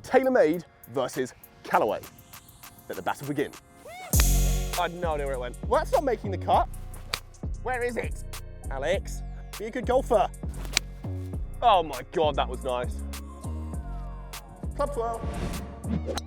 TaylorMade versus Callaway. Let the battle begin. I had no idea where it went. Well, that's not making the cut. Where is it? Alex, be a good golfer. Oh my God, that was nice. Club 12.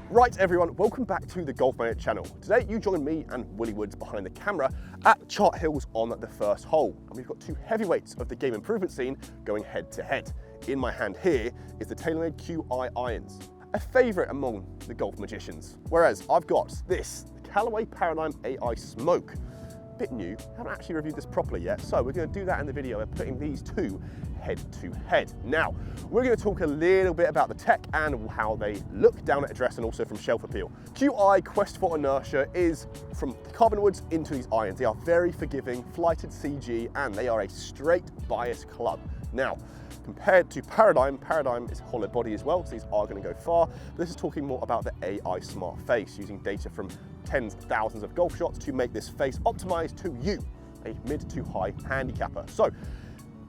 Right everyone, welcome back to the GolfMagic channel. Today you join me and Willie Woods behind the camera at Chart Hills on the first hole. And we've got two heavyweights of the game improvement scene going head to head. In my hand here is the TaylorMade Qi irons, a favorite among the golf magicians. Whereas I've got this, the Callaway Paradym Ai Smoke. Bit new, haven't actually reviewed this properly yet, so we're going to do that in the video and putting these two head to head. Now, we're going to talk a little bit about the tech and how they look down at address and also from shelf appeal. Qi Quest for Inertia is from the carbon woods into these irons. They are very forgiving, flighted CG, and they are a straight bias club. Now, compared to Paradym is hollow body as well, so these are going to go far. But this is talking more about the AI Smart Face, using data from tens of thousands of golf shots to make this face optimized to you, a mid to high handicapper. So,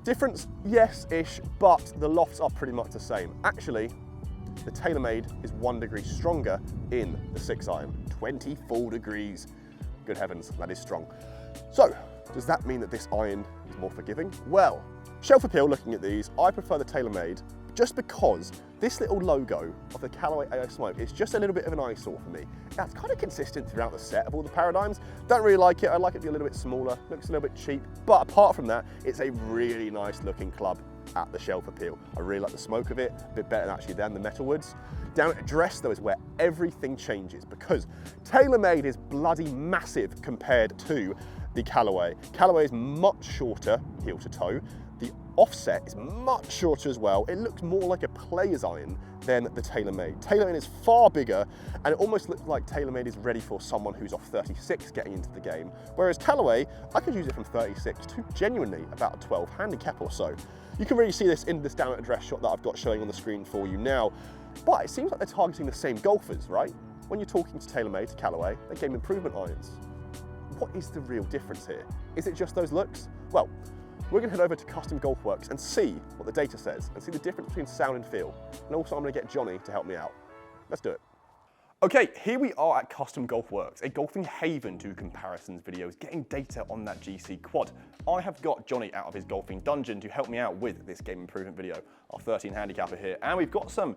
difference, yes-ish, but the lofts are pretty much the same. Actually, the TaylorMade is 1 degree stronger in the 6-iron, 24 degrees. Good heavens, that is strong. So, does that mean that this iron is more forgiving? Well, shelf appeal, looking at these, I prefer the TaylorMade just because this little logo of the Callaway AI Smoke is just a little bit of an eyesore for me. That's kind of consistent throughout the set of all the Paradyms. Don't really like it. I like it to be a little bit smaller, looks a little bit cheap, but apart from that, it's a really nice looking club at the shelf appeal. I really like the smoke of it, a bit better actually than the metal woods. Down at address though is where everything changes, because TaylorMade is bloody massive compared to the Callaway. Callaway is much shorter heel to toe. The offset is much shorter as well. It looks more like a player's iron than the TaylorMade. TaylorMade is far bigger, and it almost looks like TaylorMade is ready for someone who's off 36 getting into the game. Whereas Callaway, I could use it from 36 to genuinely about a 12 handicap or so. You can really see this in this down at address shot that I've got showing on the screen for you now. But it seems like they're targeting the same golfers, right? When you're talking to TaylorMade, to Callaway, they're game improvement irons. What is the real difference here? Is it just those looks? Well, we're going to head over to Custom Golf Works and see what the data says and see the difference between sound and feel. And also I'm going to get Johnny to help me out. Let's do it. Okay, here we are at Custom Golf Works, a golfing haven to comparisons videos, getting data on that GC quad. I have got Johnny out of his golfing dungeon to help me out with this game improvement video, our 13 handicapper here, and we've got some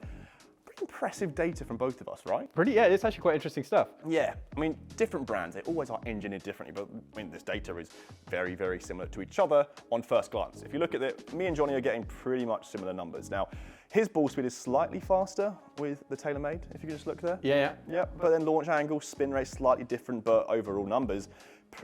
impressive data from both of us, right? Yeah, it's actually quite interesting stuff. Yeah, I mean, different brands, they always are engineered differently, but I mean, this data is very, very similar to each other on first glance. If you look at it, me and Johnny are getting pretty much similar numbers. Now, his ball speed is slightly faster with the TaylorMade, if you could just look there. Yeah. But then launch angle, spin rate, slightly different, but overall numbers,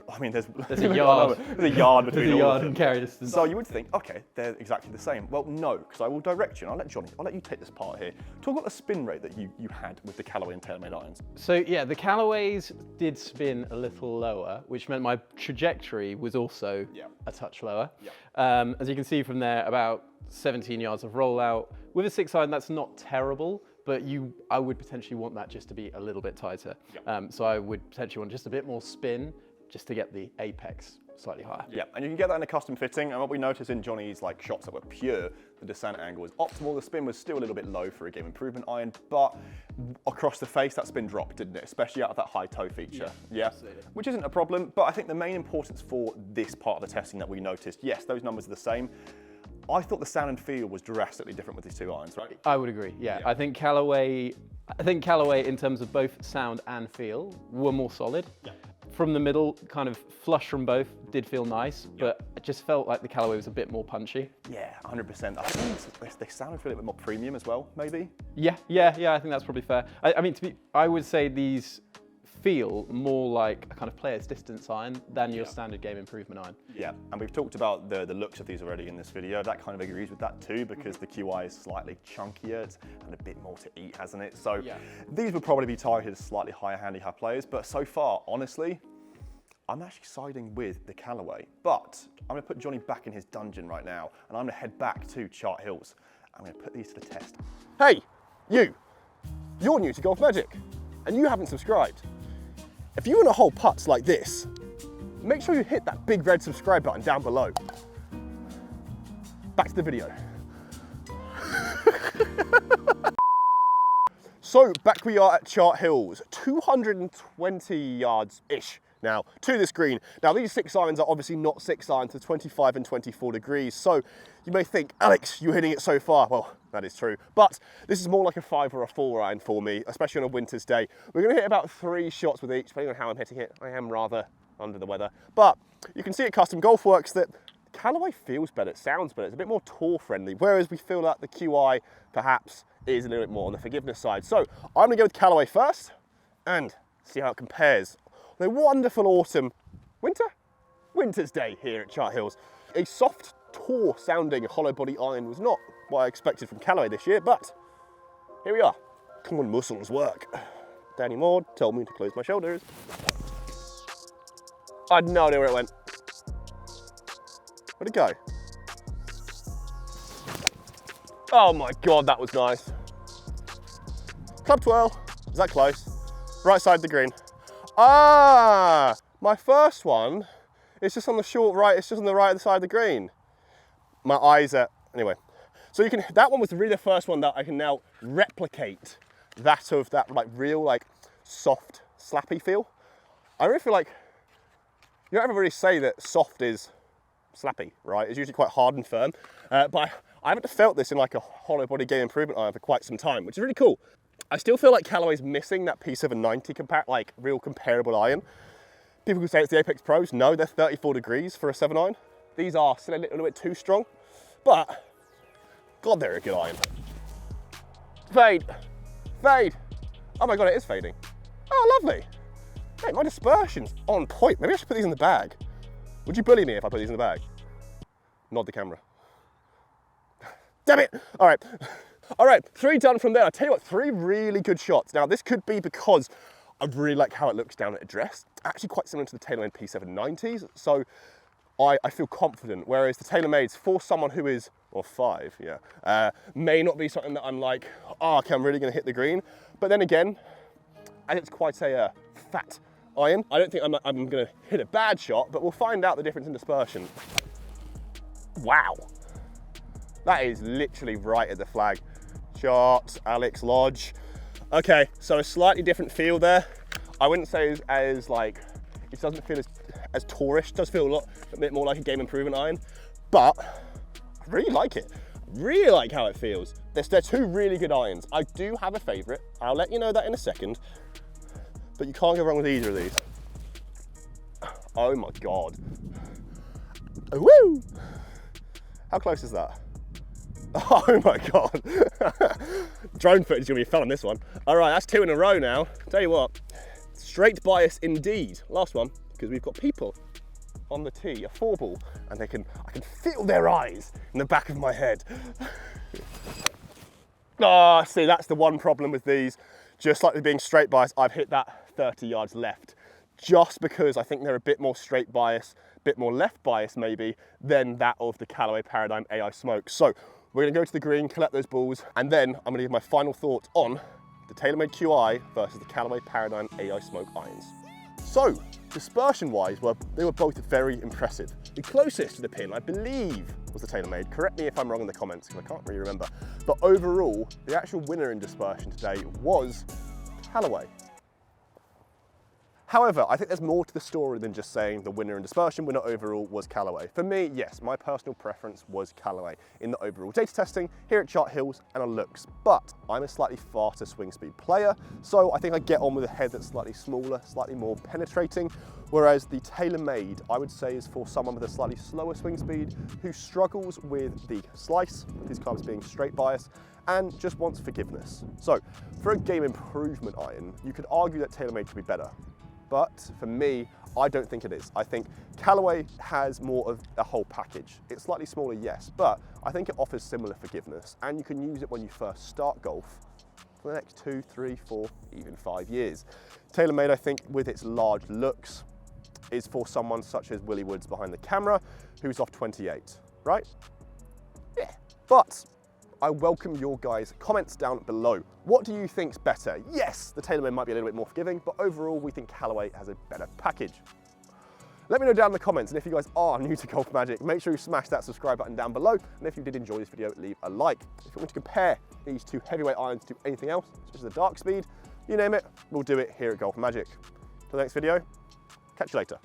I mean, there's a yard. There's a yard between There's a all yard of them. and carry distance. So you would think, okay, they're exactly the same. Well, no, because I will direct you, and I'll let you take this part here. Talk about the spin rate that you had with the Callaway and TaylorMade irons. So yeah, the Callaways did spin a little lower, which meant my trajectory was also a touch lower. As you can see from there, about 17 yards of rollout. With a 6-iron, that's not terrible, but I would potentially want that just to be a little bit tighter. So I would potentially want just a bit more spin, just to get the apex slightly higher. Yeah, and you can get that in a custom fitting, and what we noticed in Johnny's shots that were pure, the descent angle was optimal, the spin was still a little bit low for a game improvement iron, but across the face that spin dropped, didn't it? Especially out of that high toe feature. Yeah, absolutely. Which isn't a problem, but I think the main importance for this part of the testing that we noticed, yes, those numbers are the same. I thought the sound and feel was drastically different with these two irons, right? I would agree, yeah. I think Callaway in terms of both sound and feel were more solid. From the middle, kind of flush from both, did feel nice, but it just felt like the Callaway was a bit more punchy. Yeah, 100%. I think they sound and feel a bit more premium as well, maybe? Yeah, I think that's probably fair. I mean, I would say these feel more like a kind of player's distance iron than your standard game improvement iron. Yeah, and we've talked about the looks of these already in this video. That kind of agrees with that too, because the Qi is slightly chunkier and a bit more to eat, hasn't it? So these would probably be targeted as slightly higher handicap players, but so far, honestly, I'm actually siding with the Callaway. But I'm gonna put Johnny back in his dungeon right now, and I'm gonna head back to Chart Hills. I'm gonna put these to the test. Hey, you're new to GolfMagic, and you haven't subscribed. If you want to hold putts like this, make sure you hit that big red subscribe button down below. Back to the video. So back we are at Chart Hills, 220 yards-ish now to this green. Now these 6 irons are obviously not 6 irons to 25 and 24 degrees. So you may think, Alex, you're hitting it so far. Well, that is true. But this is more like a 5 or a 4 iron for me, especially on a winter's day. We're going to hit about 3 shots with each, depending on how I'm hitting it. I am rather under the weather. But you can see at Custom Golf Works that Callaway feels better, it sounds better, it's a bit more tour friendly, whereas we feel like the QI perhaps is a little bit more on the forgiveness side. So I'm going to go with Callaway first and see how it compares. On a wonderful winter's day here at Chart Hills. A soft tour sounding hollow body iron was not what I expected from Callaway this year, but here we are. Come on, muscles, work. Danny Maud told me to close my shoulders. I had no idea where it went. Where'd it go? Oh my God, that was nice. Club twirl, is that close? Right side of the green. Ah, my first one is just on the short right, it's just on the right side of the green. My eyes are, anyway. So you can, that one was really the first one that I can now replicate that of that like real like soft slappy feel. I really feel like, you don't ever really say that soft is slappy, right? It's usually quite hard and firm, but I haven't felt this in like a hollow body game improvement iron for quite some time, which is really cool. I still feel like Callaway's missing that P790 like real comparable iron. People could say it's the Apex Pros. No, they're 34 degrees for a 7 iron. These are still a little bit too strong, but God, they're a good iron. Fade, fade. Oh my God, it is fading. Oh, lovely. Mate, my dispersion's on point. Maybe I should put these in the bag. Would you bully me if I put these in the bag? Nod the camera. Damn it! All right. All right, 3 done from there. I tell you what, 3 really good shots. Now, this could be because I really like how it looks down at address. Actually quite similar to the TaylorMade P790s. So I feel confident, whereas the TaylorMade's for someone who is, or 5, yeah, may not be something that I'm like, oh, okay, I'm really gonna hit the green. But then again, and it's quite a fat iron, I don't think I'm gonna hit a bad shot, but we'll find out the difference in dispersion. Wow. That is literally right at the flag. Shot, Alex Lodge. Okay, so a slightly different feel there. I wouldn't say as like, it doesn't feel as tourish. It does feel a bit more like a game improvement iron, but I really like it. Really like how it feels. They're 2 really good irons. I do have a favorite. I'll let you know that in a second, but you can't go wrong with either of these. Oh my God. Woo! How close is that? Oh my God. Drone footage is gonna be fun on this one. All right, that's 2 in a row now. Tell you what, straight bias indeed. Last one, because we've got people on the tee, a 4-ball, and I can feel their eyes in the back of my head. Ah, see, that's the one problem with these. Just like with being straight bias, I've hit that 30 yards left, just because I think they're a bit more straight bias, a bit more left bias maybe, than that of the Callaway Paradym Ai Smoke. So we're gonna go to the green, collect those balls, and then I'm gonna give my final thoughts on the TaylorMade Qi versus the Callaway Paradym Ai Smoke irons. So, dispersion-wise, they were both very impressive. The closest to the pin, I believe, was the TaylorMade. Correct me if I'm wrong in the comments, because I can't really remember. But overall, the actual winner in dispersion today was Callaway. However, I think there's more to the story than just saying the winner in dispersion, winner overall was Callaway. For me, yes, my personal preference was Callaway in the overall data testing here at Chart Hills and on looks, but I'm a slightly faster swing speed player, so I think I get on with a head that's slightly smaller, slightly more penetrating, whereas the TaylorMade, I would say, is for someone with a slightly slower swing speed who struggles with the slice, his clubs being straight bias, and just wants forgiveness. So, for a game improvement iron, you could argue that TaylorMade could be better. But for me, I don't think it is. I think Callaway has more of a whole package. It's slightly smaller, yes, but I think it offers similar forgiveness, and you can use it when you first start golf for the next 2, 3, 4, even 5 years. TaylorMade, I think, with its large looks, is for someone such as Willie Woods behind the camera, who's off 28, right? Yeah, but I welcome your guys' comments down below. What do you think's better? Yes, the TaylorMade might be a little bit more forgiving, but overall we think Callaway has a better package. Let me know down in the comments, and if you guys are new to GolfMagic, make sure you smash that subscribe button down below, and if you did enjoy this video, leave a like. If you want to compare these two heavyweight irons to anything else, such as the Dark Speed, you name it, we'll do it here at GolfMagic. Till the next video, catch you later.